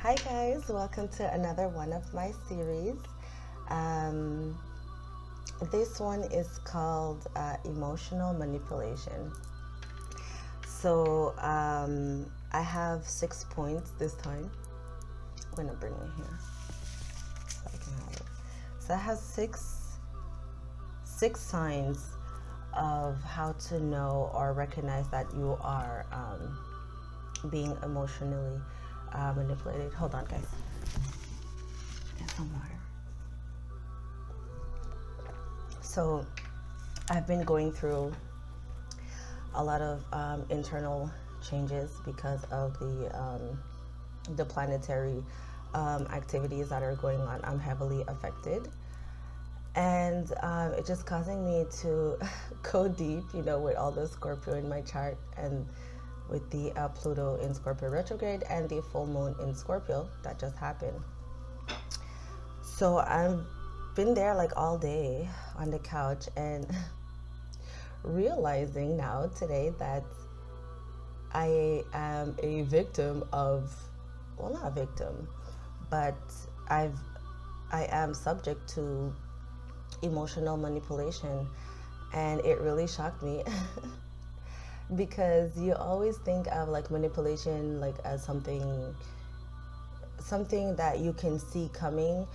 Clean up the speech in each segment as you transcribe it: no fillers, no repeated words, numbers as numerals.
Hi guys, welcome to another one of my series. This one is called emotional manipulation. So I have 6 points this time. I'm gonna bring it here so I can have it. So I have six signs of how to know or recognize that you are being emotionally manipulated. Hold on, guys. Get some water. So, I've been going through a lot of internal changes because of the planetary activities that are going on. I'm heavily affected, and it's just causing me to go deep, with all the Scorpio in my chart and with the Pluto in Scorpio retrograde and the full moon in Scorpio that just happened. So I've been there like all day on the couch and realizing now today that I am a victim of, well, not a victim, but I am subject to emotional manipulation, and it really shocked me. Because you always think of like manipulation like as something that you can see coming,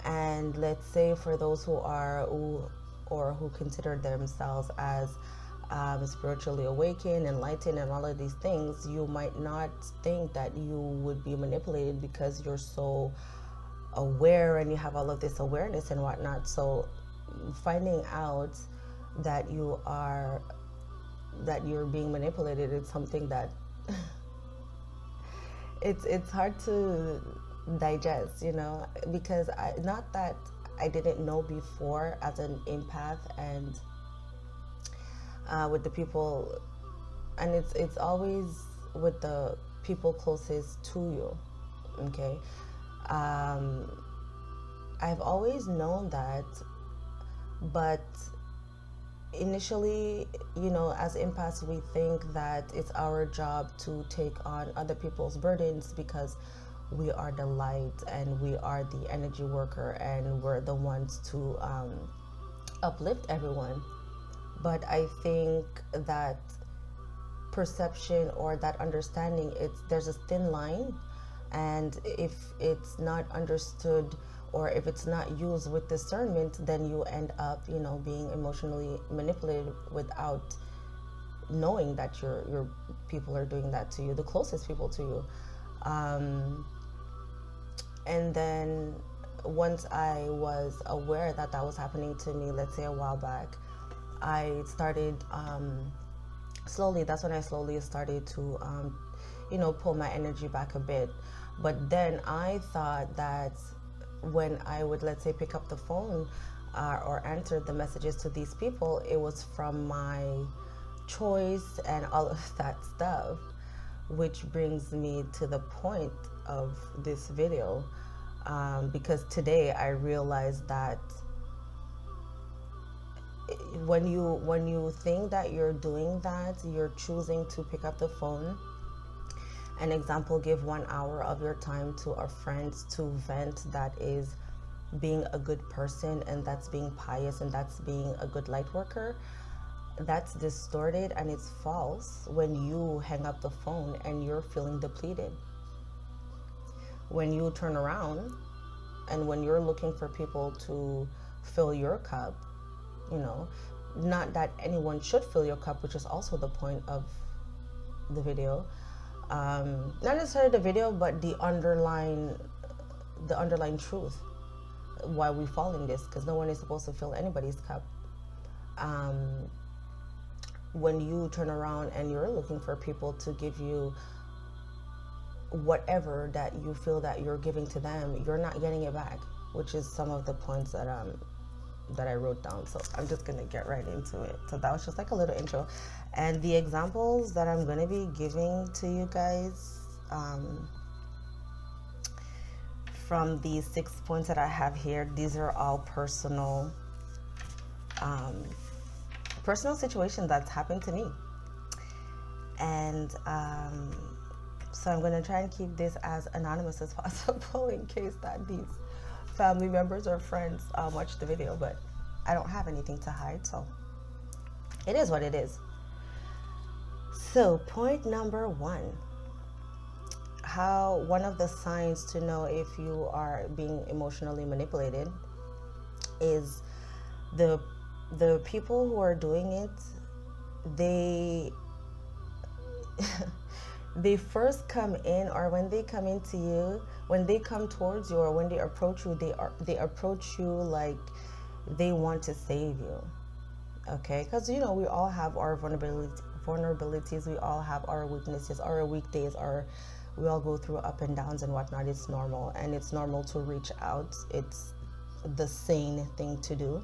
and let's say for those who consider themselves as spiritually awakened, enlightened, and all of these things, you might not think that you would be manipulated because you're so aware and you have all of this awareness and whatnot. So finding out that you're being manipulated is something that it's hard to digest, because not that I didn't know before as an empath, and with the people, and it's always with the people closest to you. Okay, I've always known that, but initially, as empaths, we think that it's our job to take on other people's burdens because we are the light and we are the energy worker and we're the ones to uplift everyone. But I think that perception or that understanding, there's a thin line, and if it's not understood or if it's not used with discernment, then you end up, being emotionally manipulated without knowing that your people are doing that to you, the closest people to you. And then once I was aware that that was happening to me, let's say a while back, I started slowly. That's when I slowly started to, pull my energy back a bit. But then I thought that when I would, let's say, pick up the phone or answer the messages to these people, it was from my choice and all of that stuff, which brings me to the point of this video, because today I realized that when you think that you're doing that, you're choosing to pick up the phone. An example, give 1 hour of your time to a friend to vent, that is being a good person, and that's being pious, and that's being a good light worker. That's distorted and it's false when you hang up the phone and you're feeling depleted. When you turn around and when you're looking for people to fill your cup, not that anyone should fill your cup, which is also the point of the video. Not necessarily the video, but the underlying truth why we fall in this, because no one is supposed to fill anybody's cup. When you turn around and you're looking for people to give you whatever that you feel that you're giving to them, you're not getting it back, which is some of the points that I wrote down. So I'm just gonna get right into it. So that was just like a little intro, and the examples that I'm gonna be giving to you guys from these 6 points that I have here, these are all personal situations that's happened to me. And So I'm going to try and keep this as anonymous as possible in case that these family members or friends watch the video, but I don't have anything to hide, so it is what it is. So point number 1, how one of the signs to know if you are being emotionally manipulated is the people who are doing it, they they first come in, or when they come into you, when they come towards you, or when they approach you, they approach you like they want to save you. Okay, because you know we all have our vulnerabilities, we all have our weaknesses, our weekdays, we all go through up and downs and whatnot. It's normal, and it's normal to reach out. It's the sane thing to do.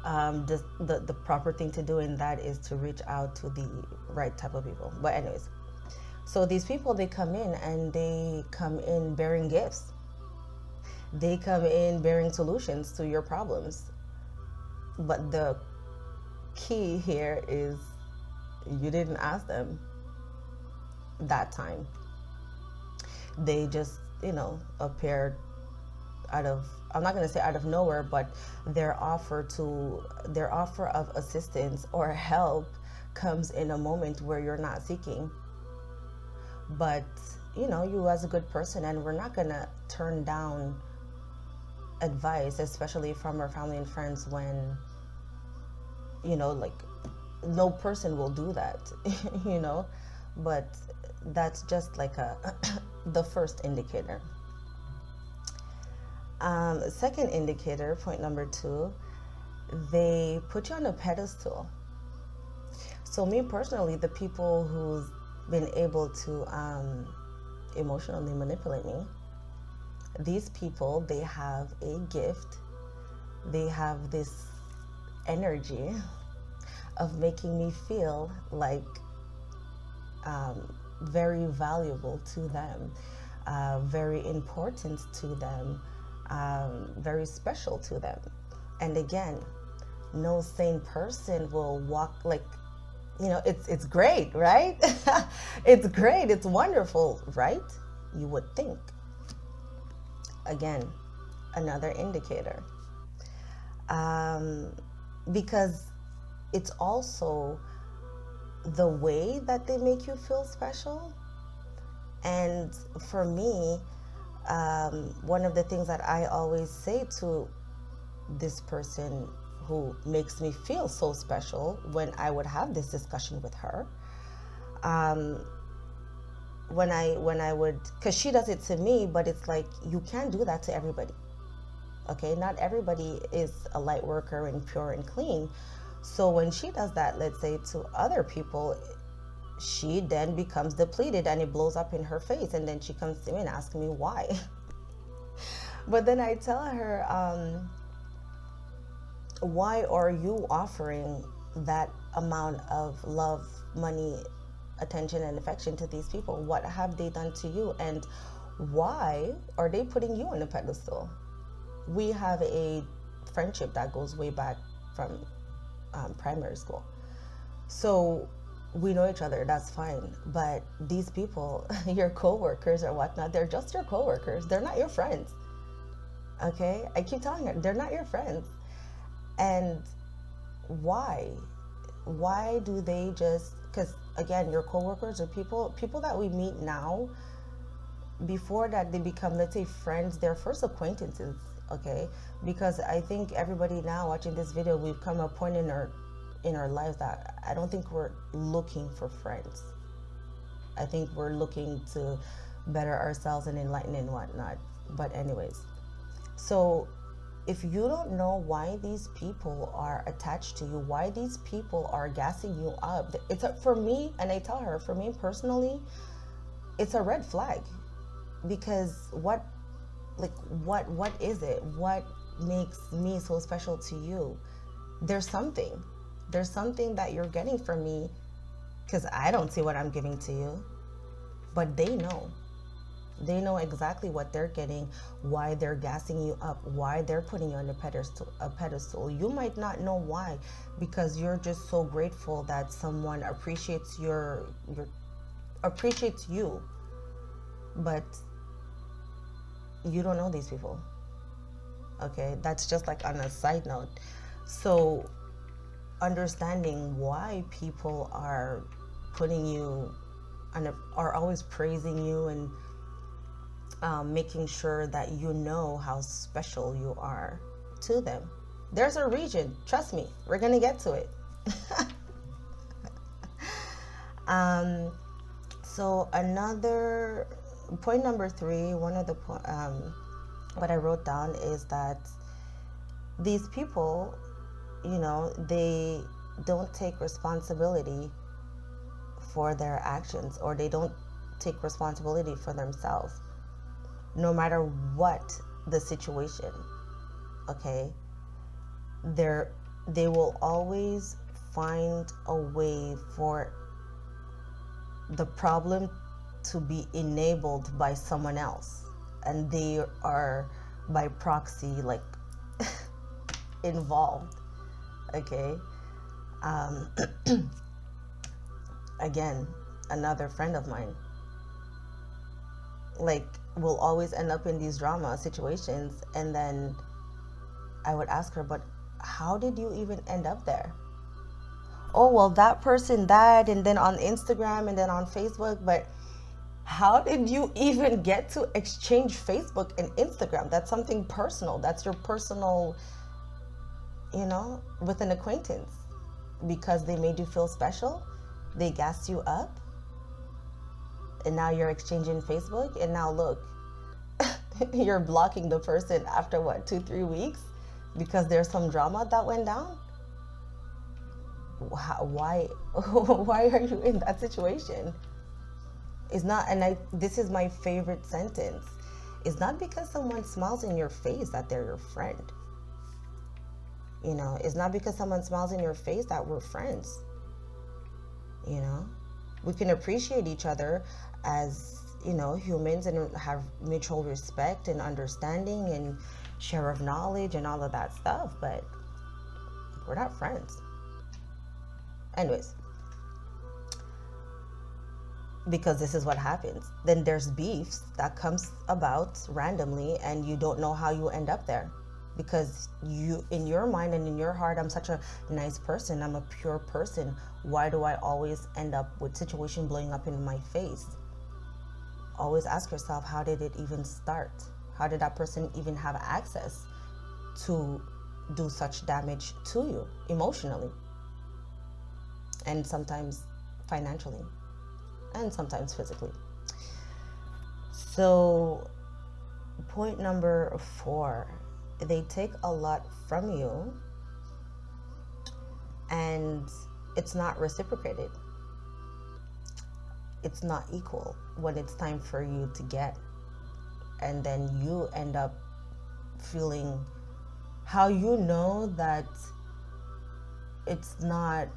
The proper thing to do in that is to reach out to the right type of people. But anyways, so these people, they come in, and they come in bearing gifts. They come in bearing solutions to your problems. But the key here is you didn't ask them that time. They just, appeared out of, I'm not going to say out of nowhere, but their offer of assistance or help comes in a moment where you're not seeking. But you as a good person, and we're not going to turn down advice, especially from our family and friends, when no person will do that. But that's just like the first indicator. Second indicator, point number 2, they put you on a pedestal. So me personally, the people who've been able to emotionally manipulate me, these people, they have a gift. They have this energy of making me feel like very valuable to them, very important to them, very special to them. And again, no sane person will walk like, it's great, right? It's great, it's wonderful, right? You would think. Again, another indicator. Because it's also the way that they make you feel special. And for me, one of the things that I always say to this person who makes me feel so special, when I would have this discussion with her, when I would, because she does it to me, but it's like, you can't do that to everybody. Okay, not everybody is a light worker and pure and clean. So when she does that, let's say to other people, she then becomes depleted, and it blows up in her face, and then she comes to me and asks me why. But then I tell her, why are you offering that amount of love, money, attention, and affection to these people? What have they done to you, and why are they putting you on a pedestal? We have a friendship that goes way back from primary school. So we know each other, that's fine. But these people, your coworkers or whatnot, they're just your coworkers. They're not your friends. Okay? I keep telling her, they're not your friends. And why? Why do they just, because again, your coworkers are people that we meet now. Before that, they become, let's say, friends, they're first acquaintances. Okay, because I think everybody now watching this video, we've come a point in our lives that I don't think we're looking for friends. I think we're looking to better ourselves and enlighten and whatnot. But anyways, so if you don't know why these people are attached to you, why these people are gassing you up, for me, and I tell her, for me personally, it's a red flag. Because what is it? What makes me so special to you? There's something that you're getting from me, because I don't see what I'm giving to you, but they know exactly what they're getting, why they're gassing you up, why they're putting you on a pedestal. You might not know why, because you're just so grateful that someone appreciates your appreciates you, but you don't know these people. Okay, that's just like on a side note. So understanding why people are putting you on are always praising you and making sure that you know how special you are to them. There's a reason. Trust me, we're gonna get to it. So another point, number 3, one of the what I wrote down is that these people, they don't take responsibility for their actions, or they don't take responsibility for themselves, no matter what the situation. Okay, they will always find a way for the problem to be enabled by someone else, and they are by proxy like involved. Okay. Again, another friend of mine, like, will always end up in these drama situations, and then I would ask her, but how did you even end up there? Oh, well, that person died, and then on Instagram, and then on Facebook, but how did you even get to exchange Facebook and Instagram? That's something personal. That's your personal, with an acquaintance. Because they made you feel special, they gassed you up, and now you're exchanging Facebook, and now look, you're blocking the person after what, 2-3 weeks, because there's some drama that went down. Why are you in that situation? It's not, and this is my favorite sentence. It's not because someone smiles in your face that they're your friend. It's not because someone smiles in your face that we're friends. We can appreciate each other as, humans, and have mutual respect and understanding and share of knowledge and all of that stuff, but we're not friends. Anyways, because this is what happens. Then there's beefs that comes about randomly, and you don't know how you end up there. Because you, in your mind and in your heart, I'm such a nice person, I'm a pure person. Why do I always end up with situation blowing up in my face? Always ask yourself, how did it even start? How did that person even have access to do such damage to you emotionally? And sometimes financially, and sometimes physically. So, point number 4, they take a lot from you, and it's not reciprocated. It's not equal when it's time for you to get. And then you end up feeling how that it's not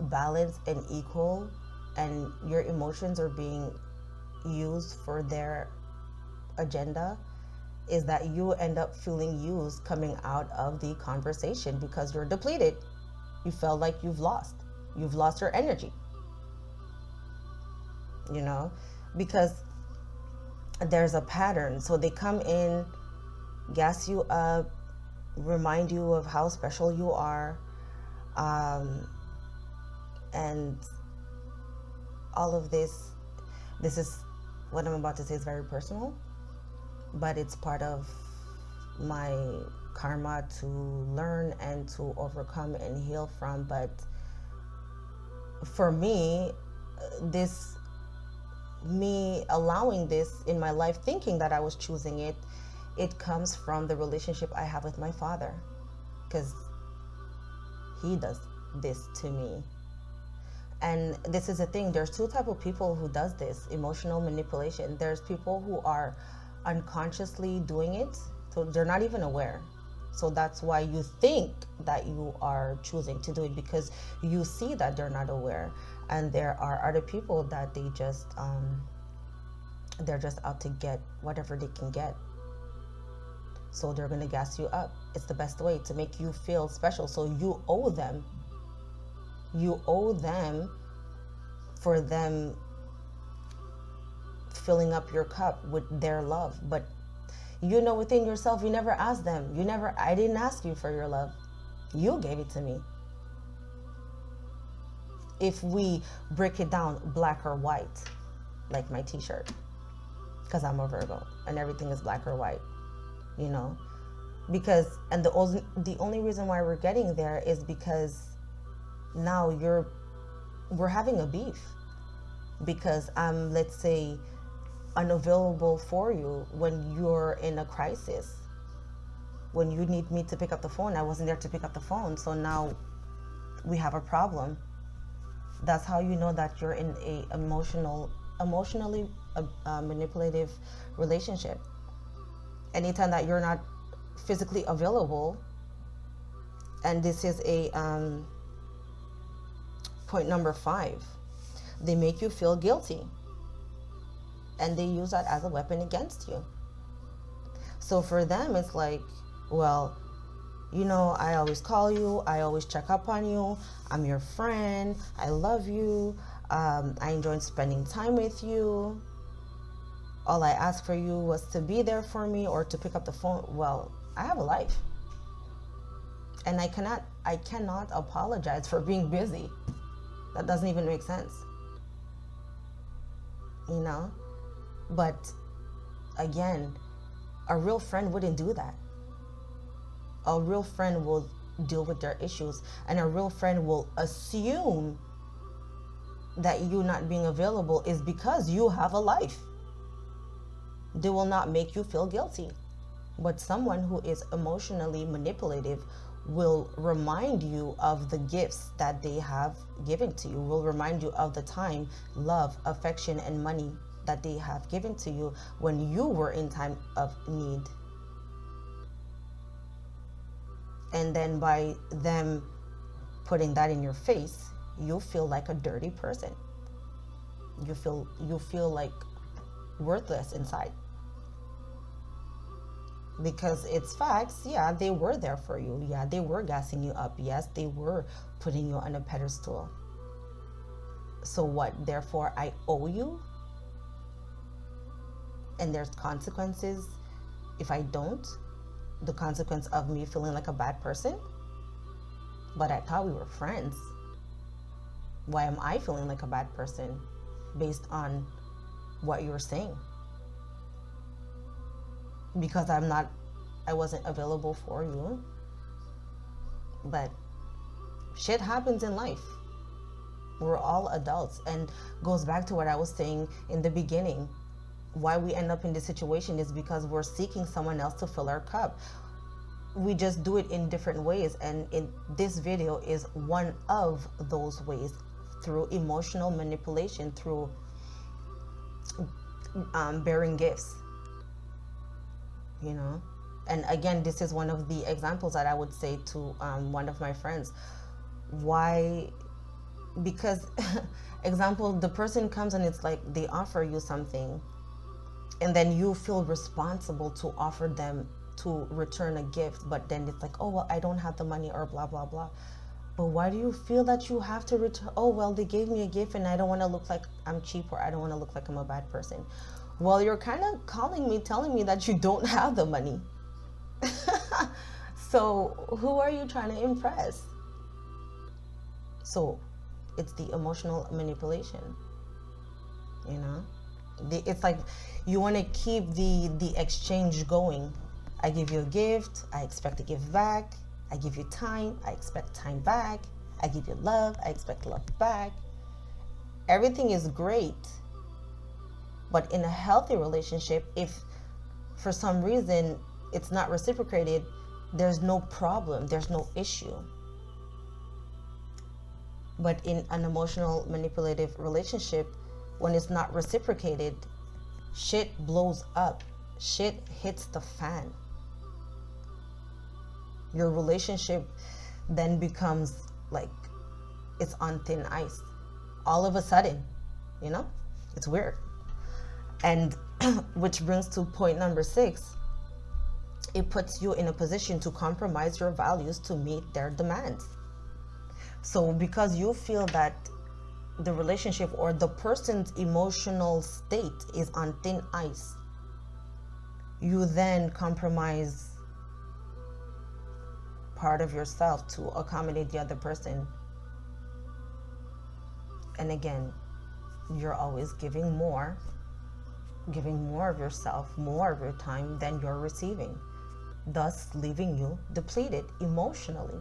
balanced and equal, and your emotions are being used for their agenda, is that you end up feeling used coming out of the conversation because you're depleted. You feel like you've lost your energy, because there's a pattern. So they come in, gas you up, remind you of how special you are, and all of this is what I'm about to say is very personal, but it's part of my karma to learn and to overcome and heal from. But for me, me allowing this in my life, thinking that I was choosing it, it comes from the relationship I have with my father, because he does this to me. And this is the thing, there's 2 types of people who does this, emotional manipulation. There's people who are unconsciously doing it, so they're not even aware. So that's why you think that you are choosing to do it, because you see that they're not aware. And there are other people that they're just out to get whatever they can get. So they're gonna gas you up. It's the best way to make you feel special. So you owe them for them filling up your cup with their love. But you know within yourself, you never asked them. I didn't ask you for your love. You gave it to me. If we break it down black or white, like my t-shirt, because I'm a Virgo and everything is black or white, you know, because, and the only reason why we're getting there is because now we're having a beef, because I'm, let's say, unavailable for you when you're in a crisis. When you need me to pick up the phone, I wasn't there to pick up the phone. So now we have a problem. That's how you know that you're in a emotionally manipulative relationship. Anytime that you're not physically available, and this is a point number 5, they make you feel guilty, and they use that as a weapon against you. So for them, it's like, well, you know, I always call you, I always check up on you, I'm your friend, I love you, I enjoy spending time with you. All I asked for you was to be there for me or to pick up the phone. Well, I have a life, and I cannot apologize for being busy. That doesn't even make sense, you know? But again, a real friend wouldn't do that. A real friend will deal with their issues, and a real friend will assume that you not being available is because you have a life. They will not make you feel guilty. But someone who is emotionally manipulative will remind you of the gifts that they have given to you, will remind you of the time, love, affection, and money that they have given to you when you were in time of need. And then by them putting that in your face, you feel like a dirty person. You feel like worthless inside. Because it's facts. Yeah, they were there for you. Yeah, they were gassing you up. Yes, they were putting you on a pedestal. So what? Therefore, I owe you? And there's consequences if I don't? The consequence of me feeling like a bad person? But I thought we were friends. Why am I feeling like a bad person based on what you were saying? Because I wasn't available for you. But shit happens in life. We're all adults, and goes back to what I was saying in the beginning. Why we end up in this situation is because we're seeking someone else to fill our cup. We just do it in different ways, and in this video is one of those ways, through emotional manipulation, through bearing gifts, you know. And again, this is one of the examples that I would say to one of my friends. Why? Because example, the person comes and it's like they offer you something, and then you feel responsible to offer them to return a gift, but then it's like, oh well, I don't have the money, or blah blah blah. But why do you feel that you have to return? Oh well, they gave me a gift and I don't want to look like I'm cheap, or I don't want to look like I'm a bad person. Well, you're kind of calling me, telling me that you don't have the money. So who are you trying to impress? So it's the emotional manipulation, you know. It's like you want to keep the exchange going. I give you a gift, I expect a gift back. I give you time, I expect time back. I give you love, I expect love back. Everything is great. But in a healthy relationship, if for some reason it's not reciprocated, there's no problem, there's no issue. But in an emotional manipulative relationship, when it's not reciprocated, shit blows up. Shit hits the fan. Your relationship then becomes like it's on thin ice. All of a sudden, you know? It's weird. And which brings to point number 6. It puts you in a position to compromise your values to meet their demands. So because you feel that the relationship or the person's emotional state is on thin ice, you then compromise part of yourself to accommodate the other person. And again, you're always giving more of yourself, more of your time than you're receiving, thus leaving you depleted emotionally,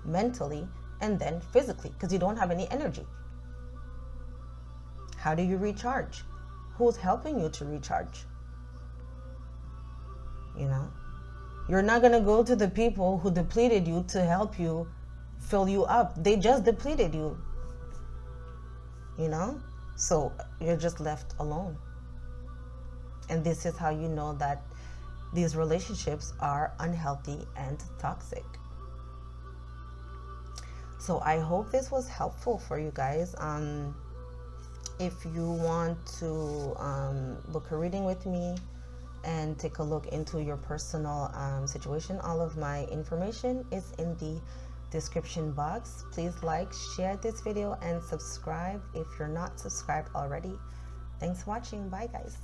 mentally, and then physically, because you don't have any energy. How do you recharge? Who's helping you to recharge? You know, you're not going to go to the people who depleted you to help you fill you up. They just depleted you, you know? So you're just left alone. And this is how you know that these relationships are unhealthy and toxic. So I hope this was helpful for you guys. If you want to book a reading with me and take a look into your personal situation, all of my information is in the description box. Please like, share this video, and subscribe if you're not subscribed already. Thanks for watching. Bye, guys.